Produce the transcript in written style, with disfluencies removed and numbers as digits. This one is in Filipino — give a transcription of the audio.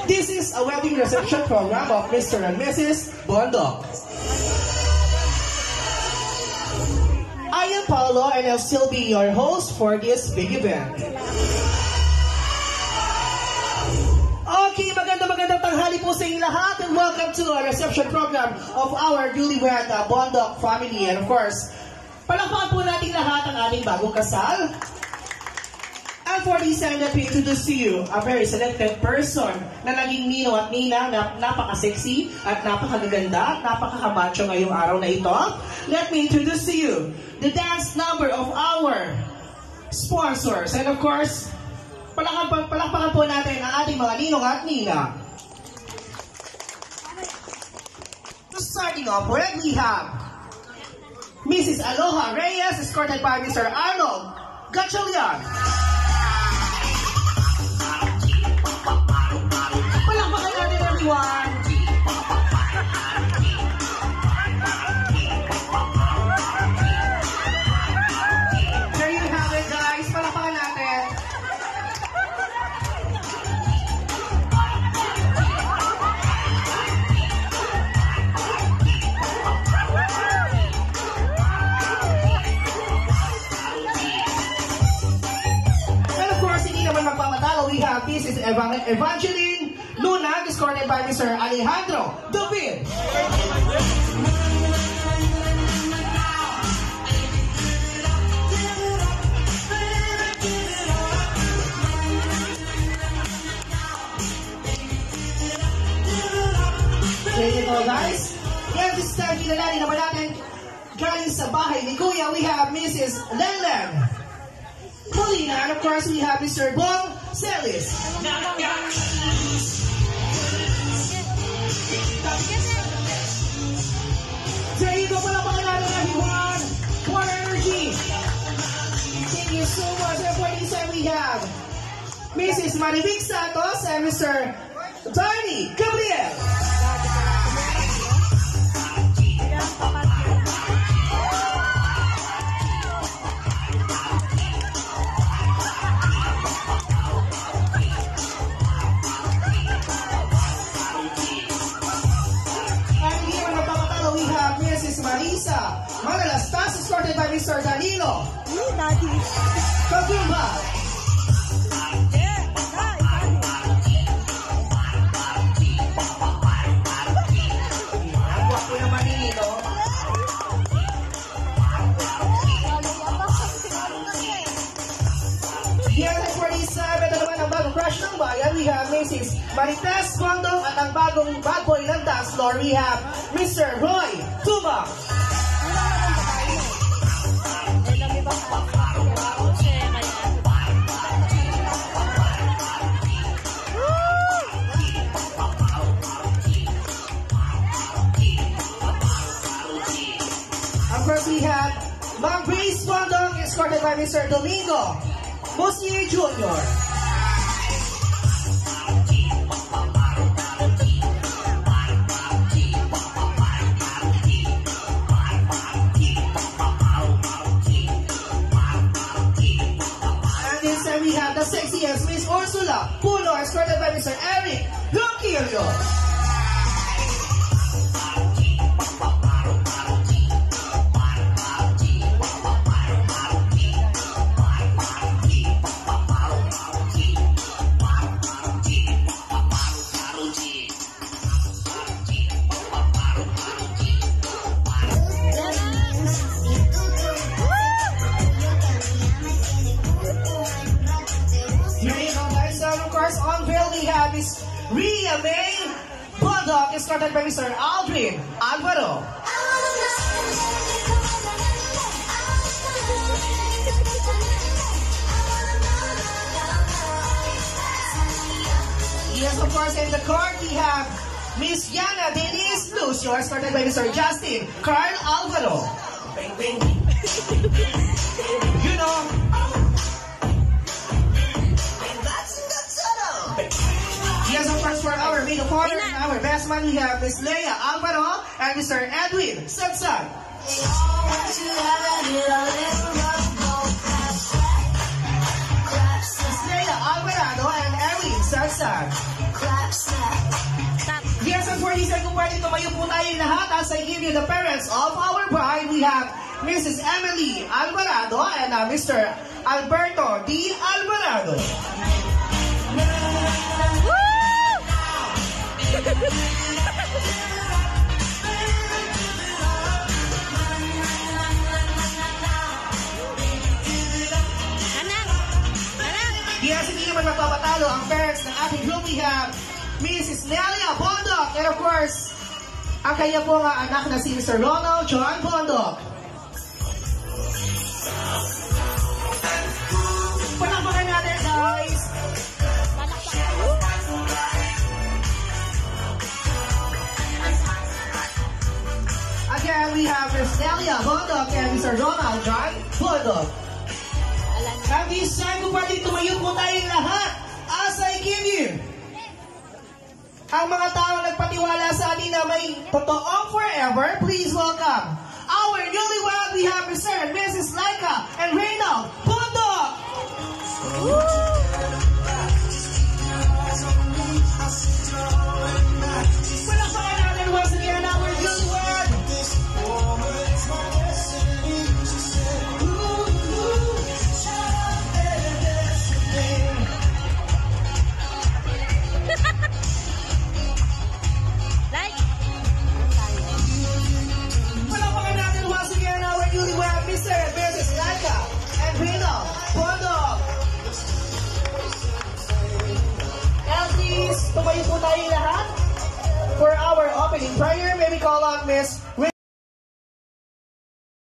This is a wedding reception program of Mr. and Mrs. Bondok. I am Paolo and I'll still be your host for this big event. Okay, magandang tanghali po sa inyong lahat and welcome to a reception program of our newlywed Bondok family. And of course, palakpakan po natin lahat ang ating bagong kasal. And for this time, let me introduce to you a very selected person na naging nino at nina na napaka-sexy at napakagaganda at napaka-macho ngayong araw na ito. Let me introduce to you the dance number of our sponsors. And of course, palakpakan po natin ang ating mga ninong at nina. Starting off with, we have Mrs. Aloha Reyes, escorted by Mr. Arnold Gatchalian. Palakpakan natin, everyone. There you have it, guys. Palakpakan natin. We have Mrs. Evangeline Luna, escorted by Mr. Alejandro David. There you go, guys. And this time, kinalali naman natin galing sa bahay ni Kuya, we have Mrs. Lenlen Polina, and of course, we have Mr. Bong Celis. There you go, palakpakan natin, everyone. More energy. Thank you so much. And for this time, we have Mrs. Marivic Santos and Mr. Tony Gabriel. Marisa Manalastas, escorted by Mr. Danilo Kagumba. Ang guwapo naman nito. Here at 47, ito naman ang bagong crush ng bayan. We have Mrs. Marites Bondok at ang bagong bad boy ng dance floor. We have Mr. Roy Tuma. Of course, we have Ma'am Grace Bondok, escorted by Mr. Domingo Musier Jr. We have the sexiest Miss Ursula Pulo, escorted by Mr. Eric Luquillo. Rhea May Bondok, escorted by Mr. Aldrin Alvaro. Yes, of course, in the court we have Miss Yana Denise Lucio, escorted by Mr. Justin Carl Alvaro. Bing, bing. You know. Yes, of course, for our middle partner and our best man, we have Miss Leia Alvaro and Mr. Edwin Sansan. Miss Leia Alvarado and Edwin Sansan. pwede tumayo po tayong lahat as I give you the parents of our bride. We have Mrs. Emily Alvarado and Mr. Alberto D. Alvarado. Yes, hindi naman magpapatalo ang parents ng ating group. We have Mrs. Nelia Bondok and of course, ang kanya po nga anak na si Mr. Ronald John Bondok. Palakpakan natin, guys! Again, we have Miss Nelia Bondok and Mr. Ronald John Bondok. At this time, kung pwede tumayo po tayong lahat as I give you ang mga tao nagpatiwala sa atin na may totoong forever. Please welcome our newlywed. We have Mr. and Mrs. Laika and Reynald Bondok. Palakpakan natin once again our newlywed. Palakpakan natin once again our newlywed Mr. and Mrs. Laika and Reynald Bondok. Please, tumayo po tayo lahat for our opening prayer. May we call on Miss